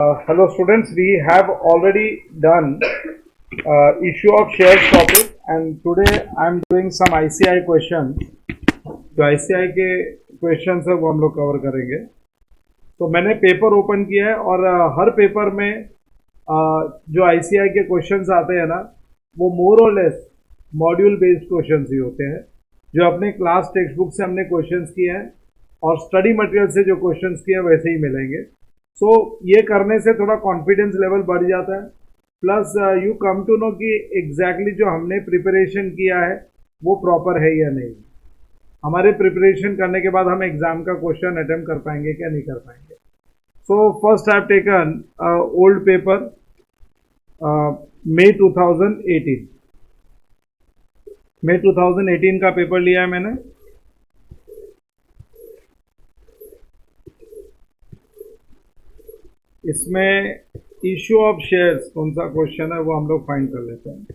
Hello students, we have already done issue of shares topic and today I am doing some ICI questions. जो ICI के questions है वो हम लोग cover करेंगे. तो मैंने पेपर ओपन किया है और हर पेपर में जो ICI के क्वेश्चंस आते हैं ना वो मोर और लेस मॉड्यूल बेस्ड क्वेश्चंस ही होते हैं जो अपने क्लास टेक्स्ट बुक से हमने क्वेश्चंस किए हैं और स्टडी मटेरियल से जो क्वेश्चंस किए हैं वैसे ही मिलेंगे. सो ये करने से थोड़ा कॉन्फिडेंस लेवल बढ़ जाता है, plus you come to know कि एग्जैक्टली जो हमने प्रिपरेशन किया है वो प्रॉपर है या नहीं. हमारे प्रिपरेशन करने के बाद हम एग्जाम का क्वेश्चन अटेम्प्ट कर पाएंगे क्या नहीं कर पाएंगे. So first I have taken old paper May 2018 का पेपर लिया है मैंने. इसमें इश्यू ऑफ शेयर्स कौन सा क्वेश्चन है वो हम लोग फाइंड कर लेते हैं.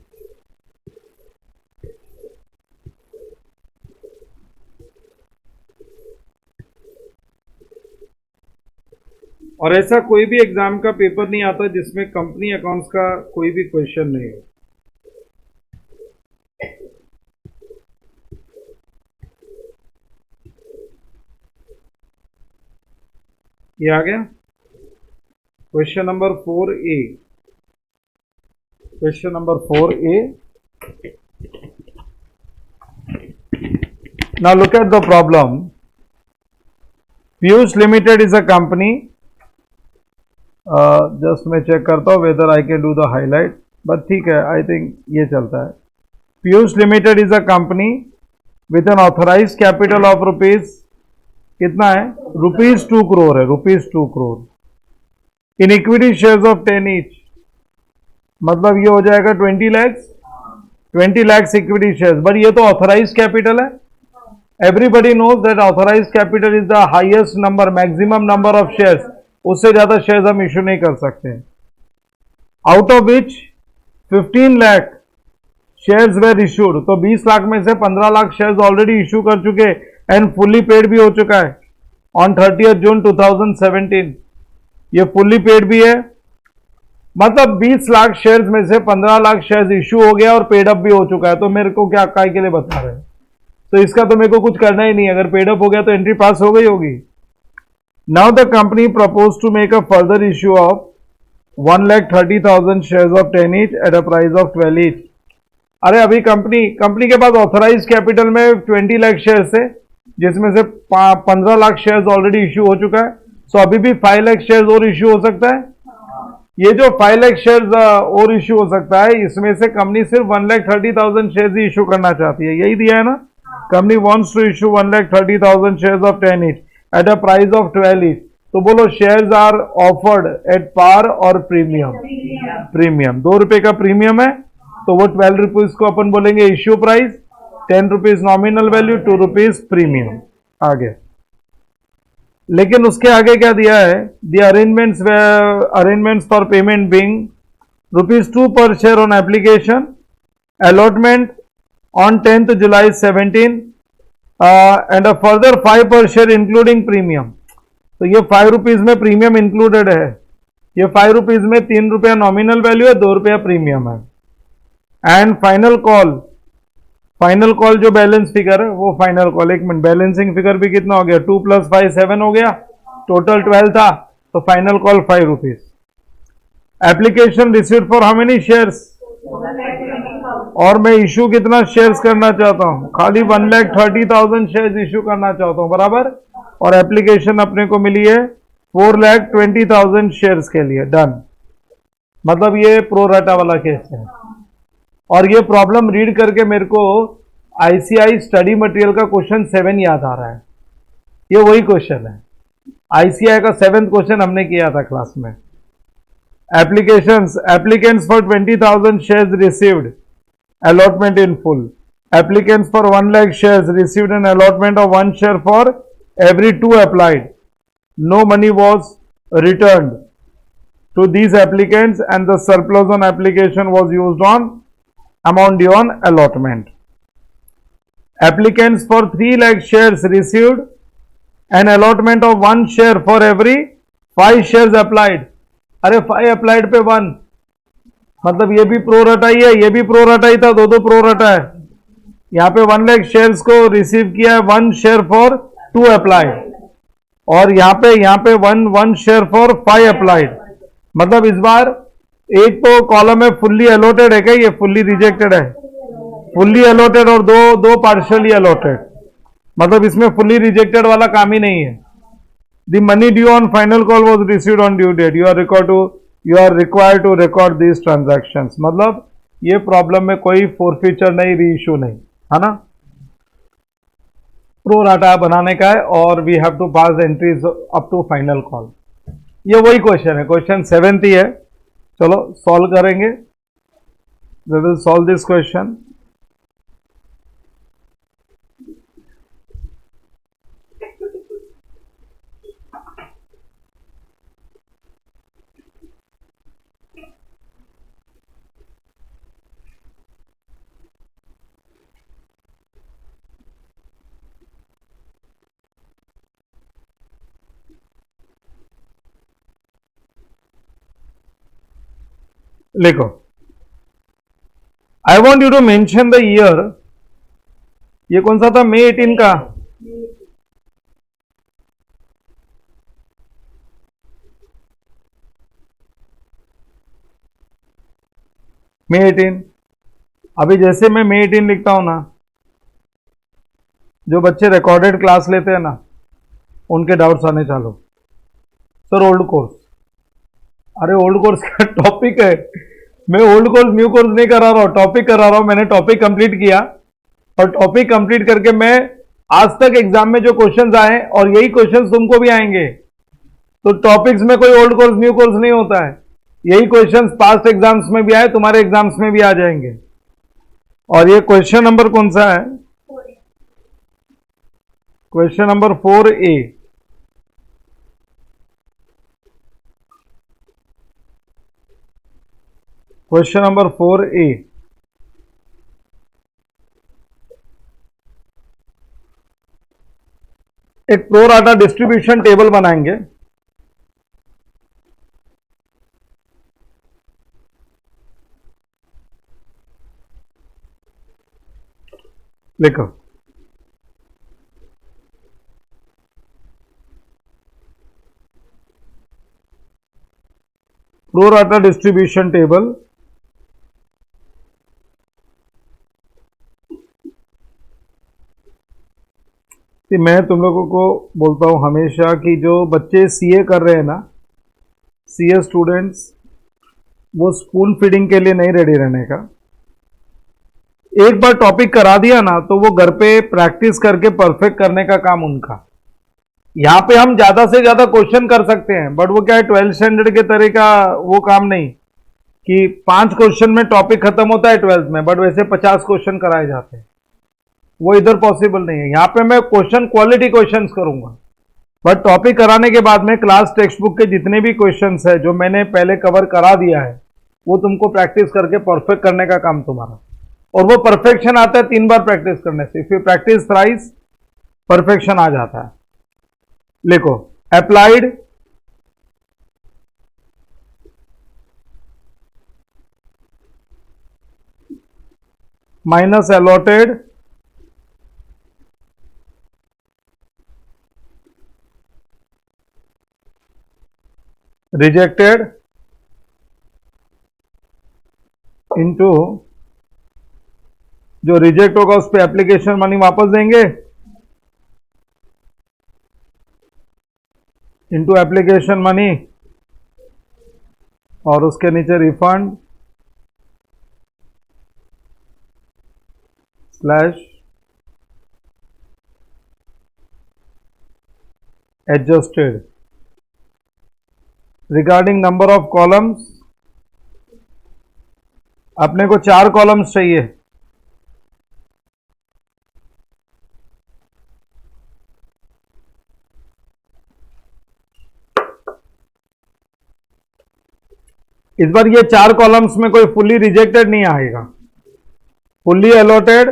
और ऐसा कोई भी एग्जाम का पेपर नहीं आता जिसमें कंपनी अकाउंट्स का कोई भी क्वेश्चन नहीं हो. ये आ गया question number 4A. Question number 4A. Now look at the problem. Piyush Limited is a company. Just मैं चेक करता हूँ whether I can do the highlight. But ठीक है, I think ये चलता है. Piyush Limited is a company with an authorized capital of rupees कितना है? rupees 2 crore है. rupees 2 crore. In equity shares of 10 each, मतलब ये हो जाएगा 20 lakhs इक्विटी शेयर्स. बट ये तो ऑथराइज कैपिटल है. Everybody knows that authorise capital is the highest number, maximum number of shares. उससे ज्यादा शेयर्स हम इश्यू नहीं कर सकते. Out of which 15 lakh shares were issued. तो 20 लाख में से 15 लाख शेयर्स ऑलरेडी इश्यू कर चुके एंड फुल्ली पेड भी हो चुका है ऑन 30 जून 2017. ये फुल्ली पेड भी है, मतलब 20 लाख शेयर्स में से 15 लाख शेयर्स इश्यू हो गया और पेड अप भी हो चुका है. तो मेरे को क्या काय के लिए बता रहे हैं? तो इसका तो मेरे को कुछ करना ही नहीं. अगर पेड अप हो गया तो एंट्री पास हो गई होगी. Now the company propose to make a further issue of 1,30,000 shares of 10 each at a price of 12 each. अरे अभी कंपनी के पास ऑथराइज कैपिटल में 20 लाख शेयर्स है जिसमें से 15 लाख शेयर्स ऑलरेडी इश्यू हो चुका है. सो अभी भी 5 लाख शेयर्स और इश्यू हो सकता है. ये जो 5 लाख शेयर्स और इश्यू हो सकता है इसमें से कंपनी सिर्फ 1,30,000 शेयर्स ही इश्यू करना चाहती है. यही दिया है ना. Company wants to issue 1,30,000 shares of 10 each at a price of 12 each. तो बोलो shares are offered at par or premium. 2 रुपए का प्रीमियम है तो वो 12 रुपीज को अपन बोलेंगे issue price, 10 rupees nominal value, 2 rupees premium. आगे लेकिन उसके आगे क्या दिया है? The arrangements for payment being ₹2 पर share on application, allotment on 10th July 17 and a further 5 पर शेयर इंक्लूडिंग प्रीमियम. तो ये 5 रुपीज में प्रीमियम इंक्लूडेड है. ये 5 रुपीज में 3 रुपया नॉमिनल वैल्यू है, 2 रुपया प्रीमियम है. एंड फाइनल कॉल जो बैलेंस फिगर है वो फाइनल कॉल. एक मिनट, बैलेंसिंग फिगर भी कितना हो गया? 2 + 5 7 हो गया. टोटल 12 था तो final call 5 rupees. Application received for how many shares? और मैं इश्यू कितना शेयर्स करना चाहता हूं? खाली 1,30,000 शेयर्स इश्यू करना चाहता हूं, बराबर. और एप्लीकेशन अपने को मिली है 4,20,000 शेयर्स के लिए. डन. मतलब ये प्रोराटा वाला केस है. और ये प्रॉब्लम रीड करके मेरे को आईसीआई स्टडी मटेरियल का क्वेश्चन 7 याद आ रहा है. ये वही क्वेश्चन है. आईसीआई का 7th क्वेश्चन हमने किया था क्लास में. Applicants for 20,000 shares received allotment in full. Applicants for 1 lakh shares received an allotment of 1 share for every 2 applied. No money was return to these applicants and the surplus on application was used on amount due on allotment. Applicants for 3 lakh shares received an allotment of 1 share for every 5 shares applied. अरे 5 applied पे 1, मतलब ये भी pro रटा ही है, ये भी pro रटा ही था, दो प्रो रटा है। यहाँ पे 1 लाख शेयर्स को रिसीव किया है, 1 शेयर फॉर 2 अप्लाइड, और यहाँ पे 1 शेयर फॉर 5 अप्लाइड। मतलब इस बार एक तो कॉलम में फुल्ली अलॉटेड है क्या, ये फुल्ली रिजेक्टेड है, फुल्ली अलॉटेड, और दो पार्शियली अलॉटेड, मतलब इसमें फुल्ली रिजेक्टेड वाला काम ही नहीं है। The money due on final call was received on due date, you are required to record these transactions. मतलब ये प्रॉब्लम में कोई फोरफीचर नहीं, री इश्यू नहीं है ना, प्रो राटा बनाने का है, और we have to pass entries up to final call. ये वही क्वेश्चन है, क्वेश्चन 7th ही है। चलो सॉल्व करेंगे, we will solve this question. लिखो, I want you to mention the year, ये कौन सा था, मई 18 का, मई 18। अभी जैसे मैं मई 18 लिखता हूं ना, जो बच्चे रिकॉर्डेड क्लास लेते हैं ना, उनके डाउट्स आने चालू, सर ओल्ड कोर्स, अरे ओल्ड कोर्स का टॉपिक है, मैं ओल्ड कोर्स न्यू कोर्स नहीं करा रहा हूं, टॉपिक करा रहा हूं। मैंने टॉपिक कंप्लीट किया, और टॉपिक कंप्लीट करके मैं आज तक एग्जाम में जो क्वेश्चंस आए, और यही क्वेश्चंस तुमको भी आएंगे, तो टॉपिक्स में कोई ओल्ड कोर्स न्यू कोर्स नहीं होता है, यही क्वेश्चंस पास्ट एग्जाम्स में भी आए, तुम्हारे एग्जाम्स में भी आ जाएंगे। और ये क्वेश्चन नंबर कौन सा है, question number 4A। Question number 4A, एक प्रो राटा डिस्ट्रीब्यूशन टेबल बनाएंगे। लिखो, प्रो राटा डिस्ट्रीब्यूशन टेबल कि मैं तुम लोगों को बोलता हूं हमेशा कि जो बच्चे सीए कर रहे हैं ना, सीए स्टूडेंट्स, वो स्पून फीडिंग के लिए नहीं रेडी रहने का। एक बार टॉपिक करा दिया ना, तो वो घर पे प्रैक्टिस करके परफेक्ट करने का काम उनका। यहां पे हम ज्यादा से ज्यादा क्वेश्चन कर सकते हैं, बट वो क्या है, 12th स्टैंडर्ड के तरह का वो काम नहीं कि 5 क्वेश्चन में टॉपिक खत्म होता है 12th में, बट वैसे 50 क्वेश्चन कराए जाते हैं, वो इधर पॉसिबल नहीं है। यहां पे मैं क्वेश्चन क्वालिटी क्वेश्चंस करूंगा, बट टॉपिक कराने के बाद में क्लास टेक्स्ट बुक के जितने भी क्वेश्चंस है जो मैंने पहले कवर करा दिया है, वो तुमको प्रैक्टिस करके परफेक्ट करने का काम तुम्हारा। और वो परफेक्शन आता है 3 बार प्रैक्टिस करने से, फिर प्रैक्टिस थ्राइस परफेक्शन आ जाता है। लिखो, applied minus allotted rejected into, जो रिजेक्ट होगा उस पर एप्लीकेशन मनी वापस देंगे, इनटू एप्लीकेशन मनी, और उसके नीचे refund slash adjusted. Regarding number of columns, अपने को 4 कॉलम्स चाहिए, इस बार ये 4 कॉलम्स में कोई फुल्ली रिजेक्टेड नहीं आएगा, fully allotted,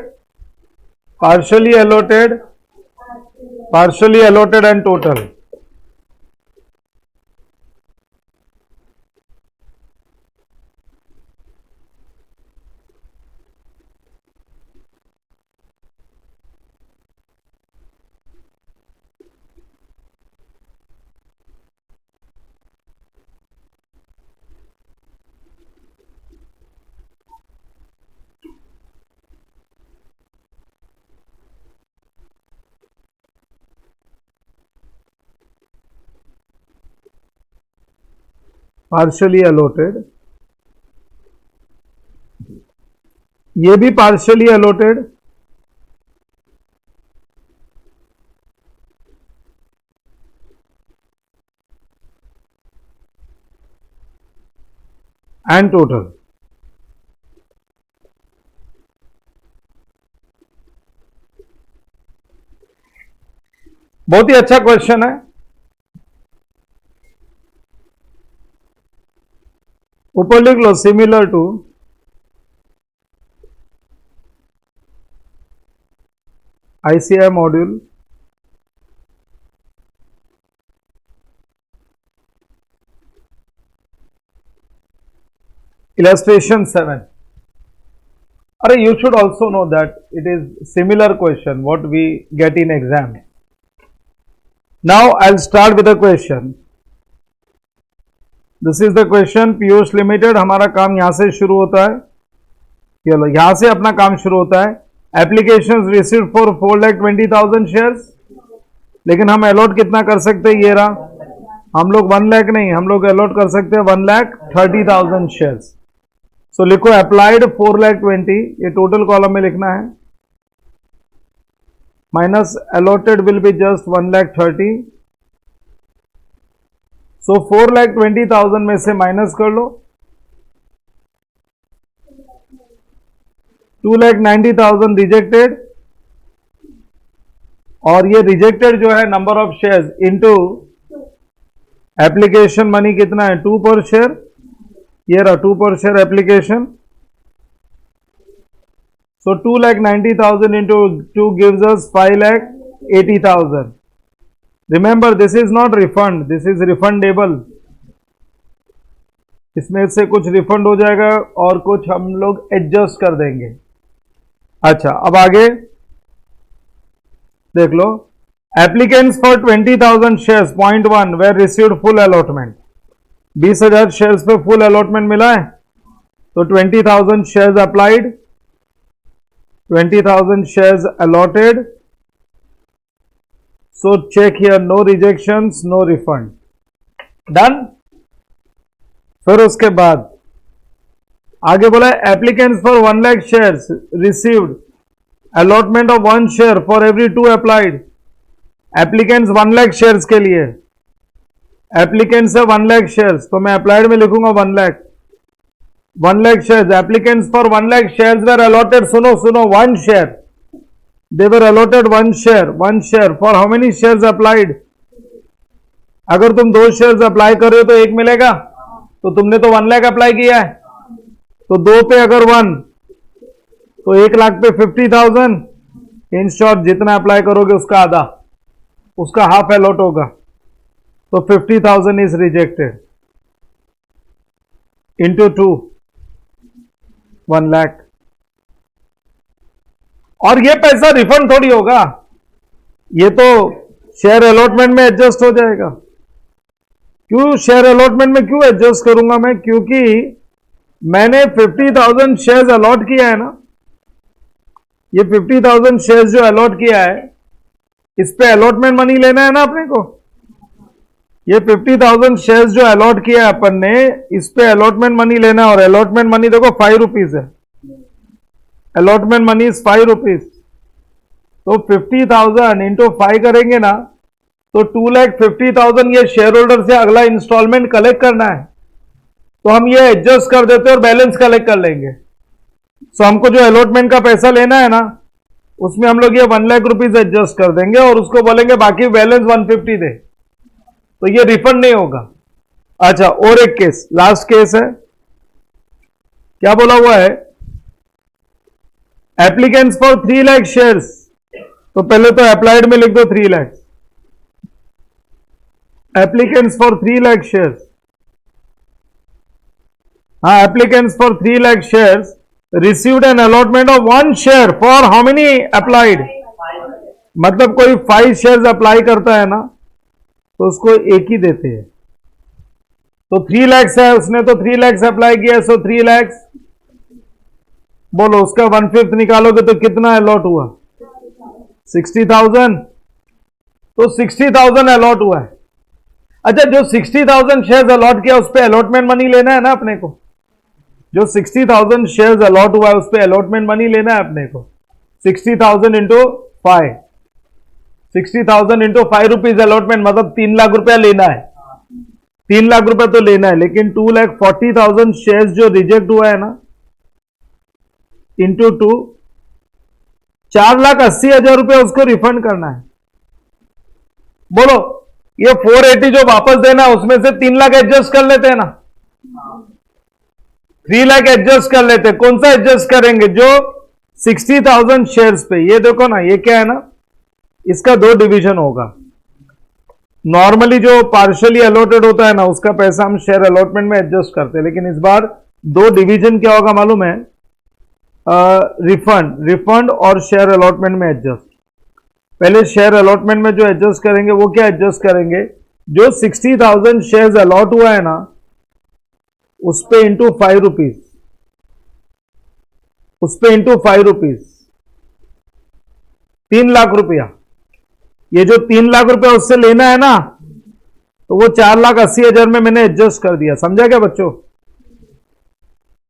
partially allotted and total. Partially allotted, ये भी पार्शियली अलॉटेड, एंड टोटल। बहुत ही अच्छा क्वेश्चन है। ऊपर लिख लो similar to ICI module illustration 7. Arey, you should also know that it is similar question what we get in exam. Now I'll start with the question. This is the question. Piyush limited, हमारा काम यहां से शुरू होता है। चलो यहां से अपना काम शुरू होता है। एप्लीकेशंस रिसीव्ड फॉर 4,20,000 शेयर्स, लेकिन हम अलॉट कितना कर सकते हैं? ये रहा, हम लोग 1 लाख नहीं, हम लोग अलॉट कर सकते हैं 1,30,000 शेयर्स। सो लिखो अप्लाइड 4,20,000, ये टोटल कॉलम में लिखना है, minus allotted will be just 1,30,000। सो 4,20,000 में से माइनस कर लो 2,90,000 रिजेक्टेड, और ये रिजेक्टेड जो है number of shares into application money कितना है? 2 पर शेयर, ये रहा 2 पर share application. So 2,90,000 into 2 gives us 5,80,000। Remember this is not refund, this is refundable. इसमें से कुछ रिफंड हो जाएगा और कुछ हम लोग एडजस्ट कर देंगे। अच्छा, अब आगे देख लो। Applicants for 20,000 shares point 1 were received full allotment. 20,000 shares पे फुल अलॉटमेंट मिला है, तो 20,000 shares applied, 20,000 shares allotted. So check here, no rejections, no refund, done. फिर उसके बाद आगे बोला applicants for 1 lakh shares received allotment of 1 share for every 2 applied. Applicants 1 lakh shares के लिए, एप्लीकेंट्स है 1 लाख शेयर्स, तो मैं अप्लाइड में लिखूंगा 1 lakh. 1 lakh shares, applicants for 1 lakh shares were allotted, सुनो 1 share, they were allotted 1 share for how many shares applied? अगर तुम 2 शेयर्स अप्लाई कर रहे हो तो 1 मिलेगा, तो तुमने तो 1 लाख अप्लाई किया है, तो 2 पे अगर 1 तो 1 लाख पे 50,000। इन शॉर्ट जितना अप्लाई करोगे उसका आधा, उसका हाफ अलॉट होगा, तो 50,000 इज रिजेक्टेड इंटू 2, 1 लाख। और ये पैसा रिफंड थोड़ी होगा, ये तो शेयर अलॉटमेंट में एडजस्ट हो जाएगा। क्यों शेयर अलॉटमेंट में क्यों एडजस्ट करूंगा मैं? क्योंकि मैंने 50,000 शेयर्स अलॉट किया है ना, ये 50,000 शेयर्स जो अलॉट किया है, इस पे अलॉटमेंट मनी लेना है ना अपने को। ये 50,000 शेयर्स जो अलॉट किया है अपन ने, इस पे अलॉटमेंट मनी लेना है, और अलॉटमेंट मनी देखो 5 रुपीज है, अलॉटमेंट मनी इज 5 रुपीज। तो 50,000 इंटू 5 करेंगे ना, तो 2,50,000 ये शेयर होल्डर से अगला इंस्टॉलमेंट कलेक्ट करना है, तो हम ये एडजस्ट कर देते हैं और बैलेंस कलेक्ट कर लेंगे। सो हमको जो अलॉटमेंट का पैसा लेना है ना, उसमें हम लोग ये 1 लाख रुपीज एडजस्ट कर देंगे और उसको बोलेंगे बाकी बैलेंस 150 दे, तो ये रिफंड नहीं होगा। अच्छा, और एक केस, लास्ट केस है, क्या बोला हुआ है? एप्लीकेंट्स फॉर 3 लाख शेयर्स, तो पहले तो अप्लाइड में लिख दो 3 lakh. Applicants for 3 lakh shares, हाँ, applicants for 3 lakh shares received an allotment of 1 share for how many applied? मतलब कोई 5 शेयर्स अप्लाई करता है ना, तो उसको एक ही देते हैं। तो 3 लाख है, उसने तो 3 लाख अप्लाई किया, सो 3 लाख बोलो, उसका 1/5 निकालोगे तो कितना अलॉट हुआ? 60,000। तो 60,000 अलॉट हुआ है। अच्छा, जो 60,000 शेयर्स अलॉट किया उस पर अलॉटमेंट मनी लेना है ना अपने को। जो 60,000 शेयर्स अलॉट हुआ है उस पर अलॉटमेंट मनी लेना है अपने को। 60,000 इंटू 5, 60,000 इंटू 5 रुपीज अलॉटमेंट, मतलब 3 लाख रुपया लेना है। 3 लाख रुपया तो लेना है, लेकिन 2,40,000 शेयर्स जो रिजेक्ट हुआ है ना, इंटू 2, 4,80,000 रुपया उसको रिफंड करना है। बोलो, ये 480 जो वापस देना है उसमें से 3 लाख एडजस्ट कर लेते हैं ना, 3 लाख एडजस्ट कर लेते हैं। कौन सा एडजस्ट करेंगे? जो 60,000 शेयर्स पे, ये देखो ना, ये क्या है ना, इसका 2 डिवीजन होगा। नॉर्मली जो पार्शियली अलॉटेड होता है ना, उसका पैसा हम शेयर अलॉटमेंट में एडजस्ट करते हैं, लेकिन इस बार 2 डिवीजन क्या होगा मालूम है? रिफंड और शेयर अलॉटमेंट में एडजस्ट। पहले शेयर अलॉटमेंट में जो एडजस्ट करेंगे वो क्या एडजस्ट करेंगे? जो 60,000 शेयर्स अलॉट हुआ है ना, उस पे इंटू 5 रुपीज, उस पे इंटू 5 रुपीज, 3 लाख रुपया। ये जो 3 लाख रुपया उससे लेना है ना, तो वो 4,80,000 में मैंने एडजस्ट कर दिया। समझा क्या बच्चों?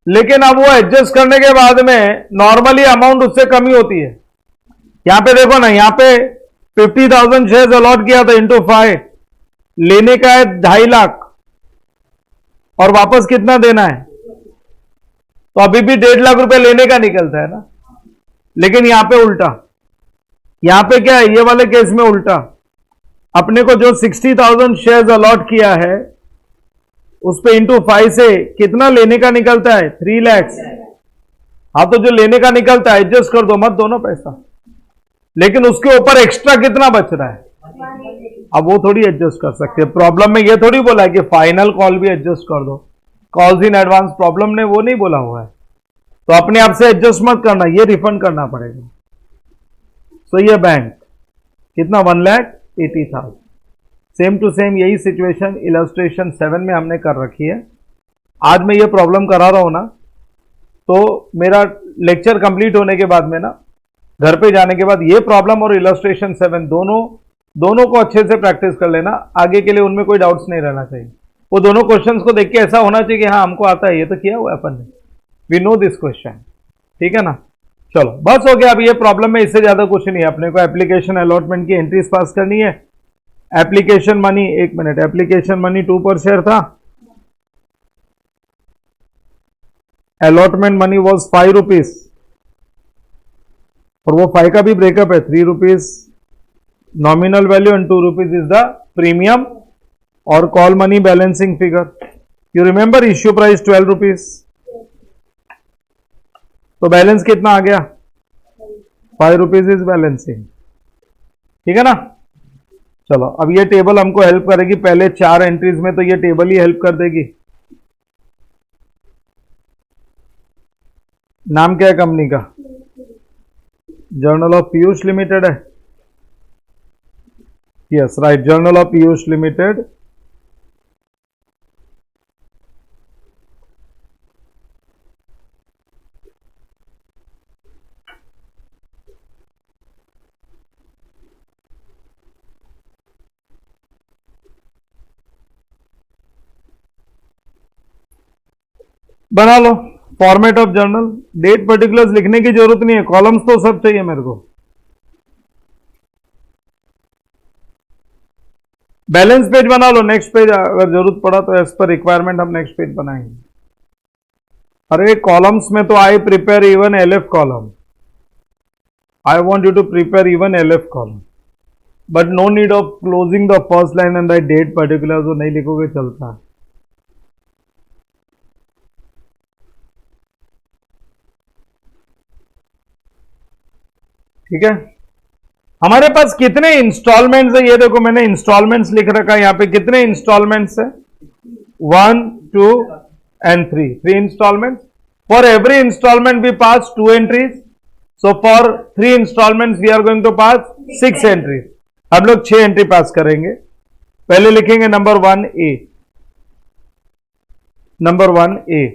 लेकिन अब वो एडजस्ट करने के बाद में नॉर्मली अमाउंट उससे कम ही होती है। यहां पे देखो ना, यहां पे 50,000 शेयर्स अलॉट किया था, इंटू 5, लेने का है 2.5 लाख और वापस कितना देना है? तो अभी भी 1.5 लाख रुपए लेने का निकलता है ना। लेकिन यहां पे उल्टा, यहां पे क्या है? ये वाले केस में उल्टा, अपने को जो 60,000 शेयर्स अलॉट किया है उस पे इंटू 5 से कितना लेने का निकलता है? 3 लाख। हाँ, तो जो लेने का निकलता है एडजस्ट कर दो, मत दोनों पैसा, लेकिन उसके ऊपर एक्स्ट्रा कितना बच रहा है, अब वो थोड़ी एडजस्ट कर सकते हैं। प्रॉब्लम में ये थोड़ी बोला है कि फाइनल कॉल भी एडजस्ट कर दो, कॉल्स इन एडवांस, प्रॉब्लम ने वो नहीं बोला हुआ है। तो अपने आप से एडजस्ट मत करना, ये रिफंड करना पड़ेगा। तो ये बैंक कितना? 1,80,000। सेम टू सेम यही सिचुएशन इलस्ट्रेशन 7 में हमने कर रखी है। आज मैं ये प्रॉब्लम करा रहा हूं ना, तो मेरा लेक्चर कंप्लीट होने के बाद में ना, घर पे जाने के बाद ये प्रॉब्लम और इलस्ट्रेशन 7 दोनों को अच्छे से प्रैक्टिस कर लेना। आगे के लिए उनमें कोई डाउट्स नहीं रहना चाहिए। वो दोनों क्वेश्चंस को देख के ऐसा होना चाहिए कि हाँ, हमको आता है, ये तो किया हुआ है अपन ने, वी नो दिस क्वेश्चन। ठीक है ना? चलो, बस हो गया। अब ये प्रॉब्लम में इससे ज्यादा कुछ नहीं है। अपने को एप्लीकेशन अलॉटमेंट की एंट्रीज पास करनी है। Application money, 1 minute, application money 2 पर शेयर था, अलॉटमेंट मनी वॉज 5 रुपीज, और वो 5 का भी ब्रेकअप है, 3 rupees nominal value and 2 rupees is the premium, और call money balancing figure. You remember issue price 12 rupees, तो बैलेंस कितना आ गया? 5 रुपीज इज बैलेंसिंग। ठीक है ना? चलो, अब ये टेबल हमको हेल्प करेगी। पहले 4 एंट्रीज में तो ये टेबल ही हेल्प कर देगी। नाम क्या है कंपनी का? जर्नल ऑफ पीयूष लिमिटेड है। Yes right, journal of Piyush limited. बना लो format of journal. Date particulars लिखने की जरूरत नहीं है, कॉलम्स तो सब चाहिए मेरे को। बैलेंस पेज बना लो, नेक्स्ट पेज अगर जरूरत पड़ा तो एज पर रिक्वायरमेंट हम नेक्स्ट पेज बनाएंगे। अरे कॉलम्स में तो I prepare even LF column, I want you to prepare even LF column, but no need of closing the first line and the date particulars. वो नहीं लिखोगे चलता है। ठीक है? हमारे पास कितने इंस्टॉलमेंट्स है ये देखो, मैंने इंस्टॉलमेंट्स लिख रखा है यहां पे। कितने इंस्टॉलमेंट्स है? 1, 2 and 3 installments. For every installment we pass 2 entries, so for 3 installments we are going to pass 6 entries. हम लोग 6 एंट्री पास करेंगे। पहले लिखेंगे number 1A, number 1A,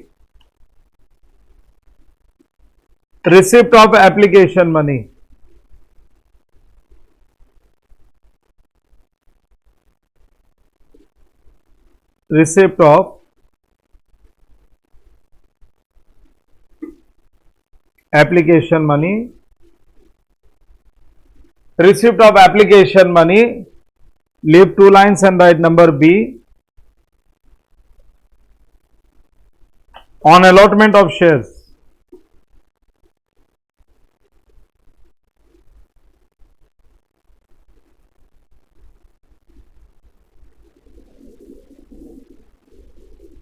receipt of application money. receipt of application money, receipt of application money, leave 2 lines and write number B. On allotment of shares,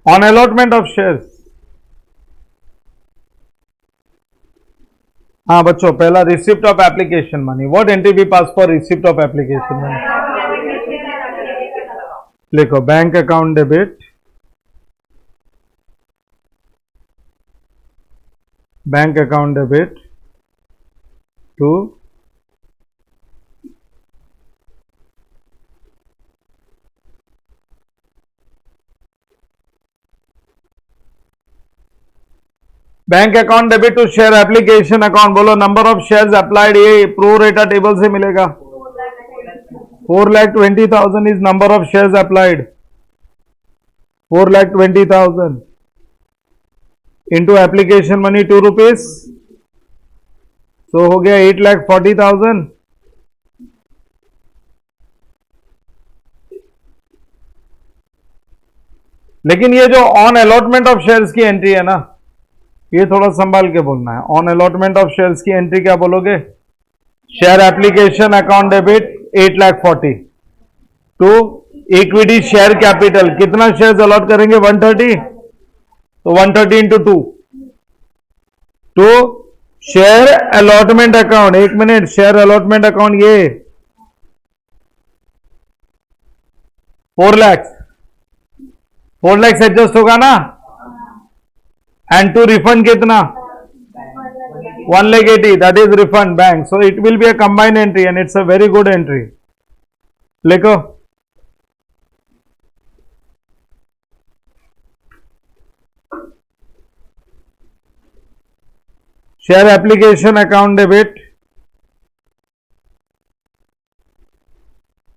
on allotment of shares. हाँ बच्चों, पहला receipt of application money. What entry we pass for receipt of application money? लिखो bank account debit, bank account debit to bank account debit to share application account. बोलो number of shares applied. ये pro रेटा table से मिलेगा. 4,20,000 is number of shares applied. 4,20,000 into application money 2 rupees, तो हो गया 8,40,000. लेकिन ये जो ऑन अलॉटमेंट ऑफ शेयर्स की एंट्री है ना, ये थोड़ा संभाल के बोलना है. ऑन अलॉटमेंट ऑफ शेयर्स की एंट्री क्या बोलोगे? Share application account debit 8,40,000 to equity share capital. कितना शेयर्स अलॉट करेंगे? 130. तो 130 into 2 to share allotment account. 1 minute, share allotment account ये 4 लाख, 4 लाख एडजस्ट होगा ना. एंड टू रिफंड कितना? 1,80,000. That is refund bank. So it will be a combined entry and it's a very good entry. लिखो share application account debit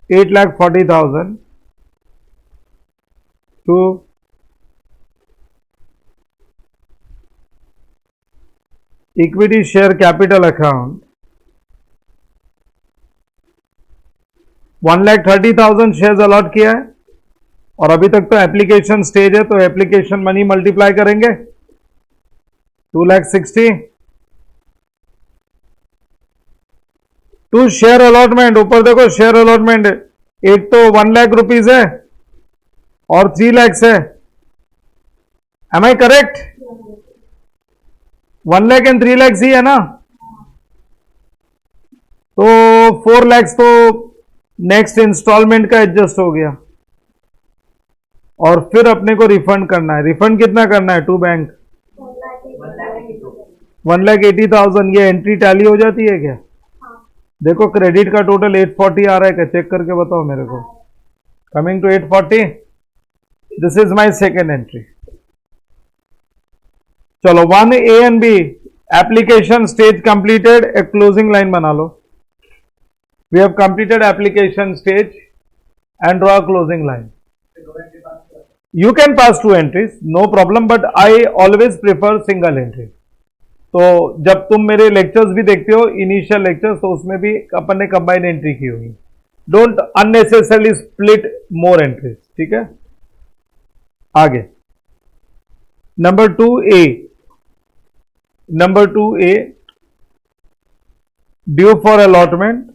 8,40,000 to equity share capital account. 1,30,000 shares allot किया है और अभी तक तो application stage है, तो एप्लीकेशन मनी मल्टीप्लाई करेंगे 2,60,000 टू शेयर अलॉटमेंट. ऊपर देखो शेयर अलॉटमेंट, एक तो 1 लाख रुपीज है और 3 lakhs है. Am I correct? 1 lakh and 3 lakhs ही है ना. तो 4 lakhs तो नेक्स्ट इंस्टॉलमेंट का एडजस्ट हो गया और फिर अपने को रिफंड करना है. रिफंड कितना करना है टू बैंक? 1,80,000. ये एंट्री टैली हो जाती है क्या? देखो क्रेडिट का टोटल 840 आ रहा है क्या? चेक करके बताओ मेरे को. Coming to 840. This is my second entry. चलो 1 A and B application stage completed. एक क्लोजिंग लाइन बना लो. We have completed application stage and draw closing line. You can pass 2 entries, no problem, but I always prefer single entry. तो जब तुम मेरे lectures भी देखते हो, इनिशियल लेक्चर्स, तो उसमें भी अपन ने कंबाइंड एंट्री की हुई. Don't unnecessarily split more entries. ठीक है, आगे number 2A. Number 2A due for allotment.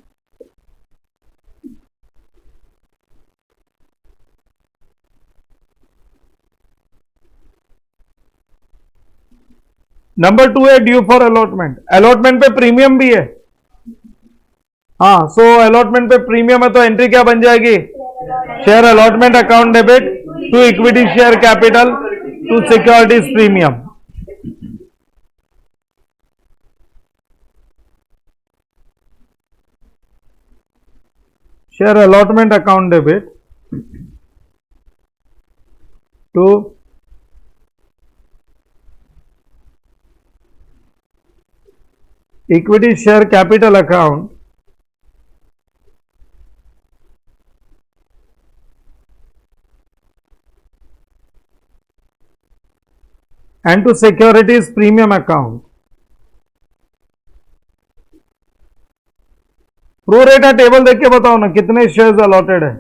Number 2A due for allotment. Allotment पे प्रीमियम भी है. हाँ, सो अलॉटमेंट पे प्रीमियम है तो एंट्री क्या बन जाएगी? Share allotment account debit to equity share capital to securities premium. Share allotment account debit to equity share capital account and to securities premium account. Pro रेटा टेबल देख के बताओ ना कितने शेयर्स अलॉटेड है।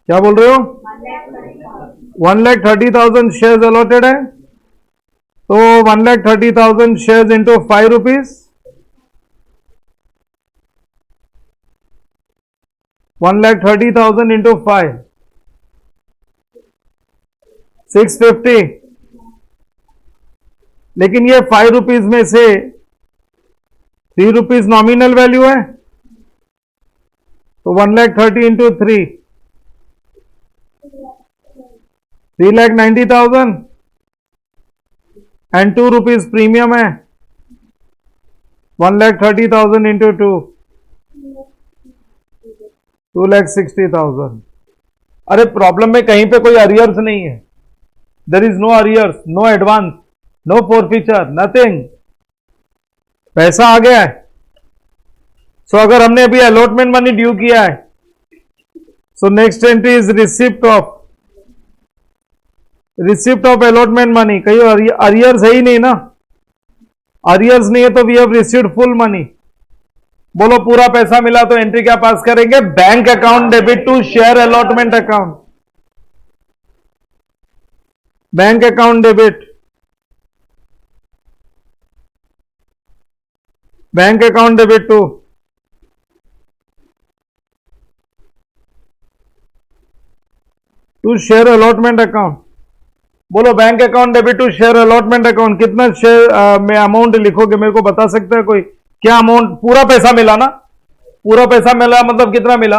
क्या बोल रहे हो? 1,30,000 शेयर्स अलॉटेड है, तो 1,30,000 शेयर्स इंटू 5 रुपीज, 1,30,000 इंटू 5, 650। लेकिन ये 5 रुपीज में से 3 रुपीज नॉमिनल वैल्यू है, तो 1,30,000 इंटू 3,90,000 एंड 2 रुपीज प्रीमियम है, 1,30,000 इंटू 2,60,000। अरे प्रॉब्लम में कहीं पे कोई अरियर्स नहीं है, there is no arrears, no advance, no forfeiture, nothing, पैसा आ गया है। सो अगर हमने अभी अलॉटमेंट मनी ड्यू किया है, so next entry is receipt of allotment money. कहीं अरियर्स है ही नहीं ना, अरियर्स नहीं है तो we have received full money. बोलो पूरा पैसा मिला तो एंट्री क्या पास करेंगे? Bank account debit to share allotment account, bank account debit, bank account debit to share allotment account. बोलो bank account debit to share allotment account. कितना share में अमाउंट लिखोगे मेरे को बता सकता है कोई? क्या अमाउंट? पूरा पैसा मिला ना, पूरा पैसा मिला मतलब कितना मिला?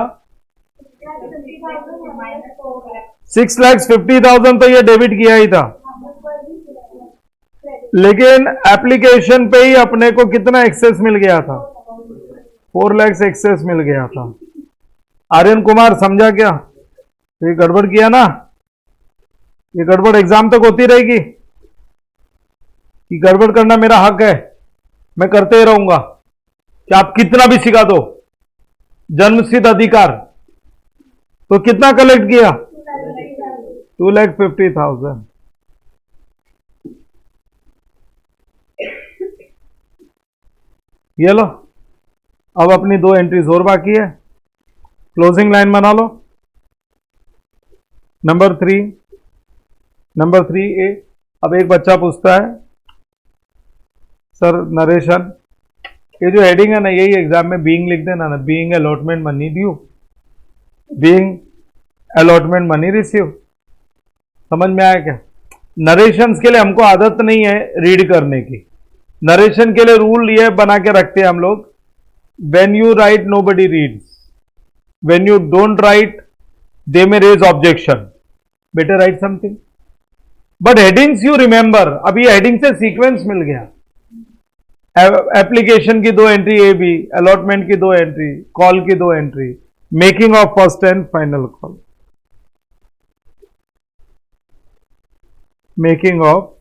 6,50,000 तो ये डेबिट किया ही था, लेकिन एप्लीकेशन पे ही अपने को कितना एक्सेस मिल गया था? 4 लाख एक्सेस मिल गया था। आर्यन कुमार समझा क्या? ये गड़बड़ किया ना, ये गड़बड़ एग्जाम तक होती रहेगी कि गड़बड़ करना मेरा हक है, मैं करते ही रहूंगा, कि आप कितना भी सिखा दो, जन्मसिद्ध अधिकार। तो कितना कलेक्ट किया? 2,50,000। ये लो, अब अपनी 2 एंट्रीज और बाकी है, क्लोजिंग लाइन बना लो। Number 3A। अब एक बच्चा पूछता है सर नरेशन, ये जो हेडिंग है ना, यही एग्जाम में बीइंग लिख देना ना, being allotment money due, being allotment money receive. समझ में आया क्या? नरेशंस के लिए हमको आदत नहीं है रीड करने की, नरेशन के लिए रूल ये बना के रखते हैं हम लोग, when you write nobody reads, when you don't write they may raise objection, better write something. But headings you remember. अभी हेडिंग से सीक्वेंस मिल गया, एप्लीकेशन की 2 एंट्री ए बी, अलॉटमेंट की 2 एंट्री, कॉल की 2 entry, making of first and final call, making of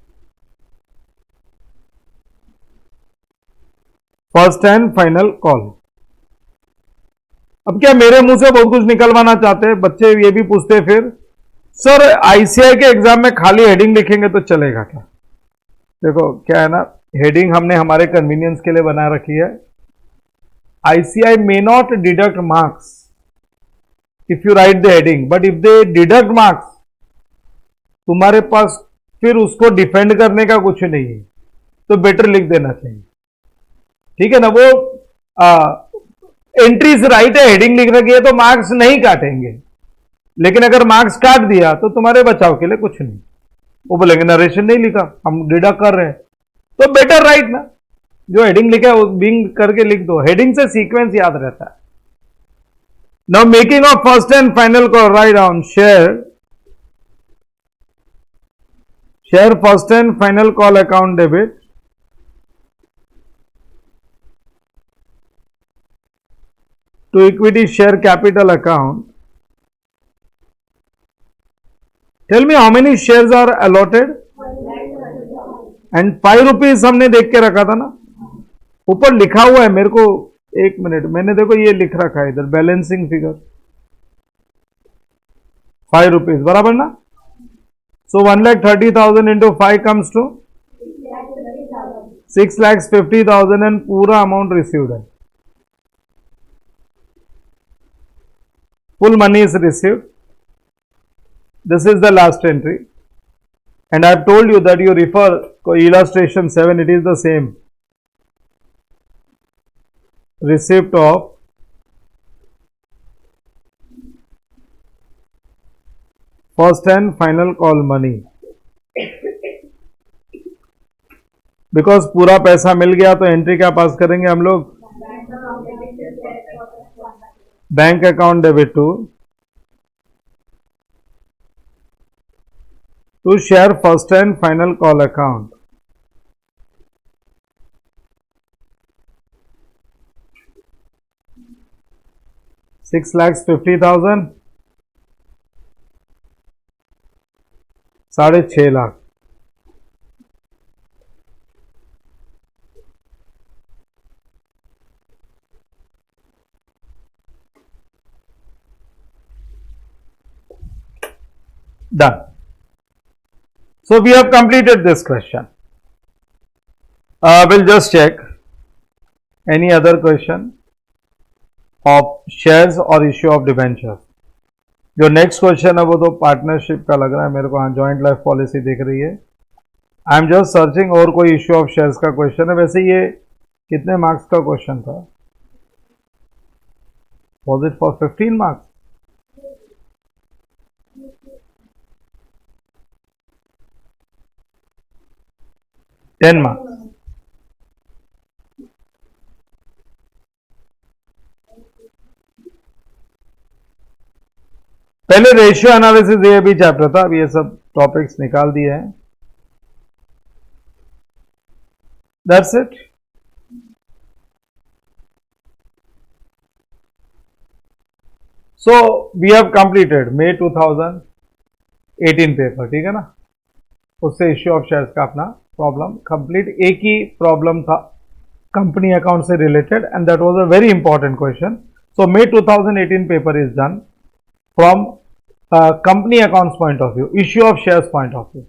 first and final call. अब क्या मेरे मुंह से बहुत कुछ निकलवाना चाहते हैं बच्चे, ये भी पूछते हैं फिर सर आईसीआई के एग्जाम में खाली हेडिंग लिखेंगे तो चलेगा क्या? देखो क्या है ना, हेडिंग हमने हमारे कन्वीनियंस के लिए बना रखी है। ICI may not deduct marks if you right the heading, but if they deduct marks, तुम्हारे पास फिर उसको डिफेंड करने का कुछ नहीं है, तो बेटर लिख देना चाहिए, ठीक है ना। वो एंट्रीज राइट है, हेडिंग लिख रखी है तो मार्क्स नहीं काटेंगे, लेकिन अगर मार्क्स काट दिया तो तुम्हारे बचाव के लिए कुछ नहीं, वो बोलेंगे नरेशन नहीं लिखा, हम डिडक्ट कर रहे हैं, तो बेटर राइट ना, जो हेडिंग लिखा है वो बिंग करके लिख दो, हेडिंग से सीक्वेंस याद रहता है। Now making of first and final call, write down share first and final call account debit to equity share capital account. Tell me how many shares are allotted? And 5 rupees हमने देख के रखा था ना, ऊपर लिखा हुआ है, मेरे को 1 मिनट, मैंने देखो ये लिख रखा है इधर, बैलेंसिंग फिगर 5 रुपीज बराबर ना। So 1,30,000 into 5 comes to 6,50,000 and पूरा amount received है. Full money is received. This is the last entry. And I have told you that you refer illustration 7, it is the same. Receipt of first and final call money. Because पूरा पैसा मिल गया तो entry क्या pass करेंगे हम लोग? Bank account debit to share first and final call account. $6,50,000 6.5 lakh. Done. So we have completed this question. We'll just check any other question of shares or issue of debentures. जो next question है वो तो partnership का लग रहा है मेरे को. हाँ, जॉइंट लाइफ पॉलिसी दिख रही है. आई एम जस्ट सर्चिंग और कोई इश्यू ऑफ शेयर्स का क्वेश्चन है. वैसे ये कितने मार्क्स का क्वेश्चन था? Was it for 15 marks? $10 marks. पहले रेशियो एनालिसिस ये भी चैप्टर था. अब ये सब टॉपिक्स निकाल दिए हैं. That's it. So we have completed May 2018 paper. ठीक है ना? उससे इश्यू ऑफ शेयर्स का अपना प्रॉब्लम कंप्लीट. एक ही प्रॉब्लम था कंपनी अकाउंट से related and that was a very important question. So May 2018 paper is done from company accounts point of view, issue of shares point of view.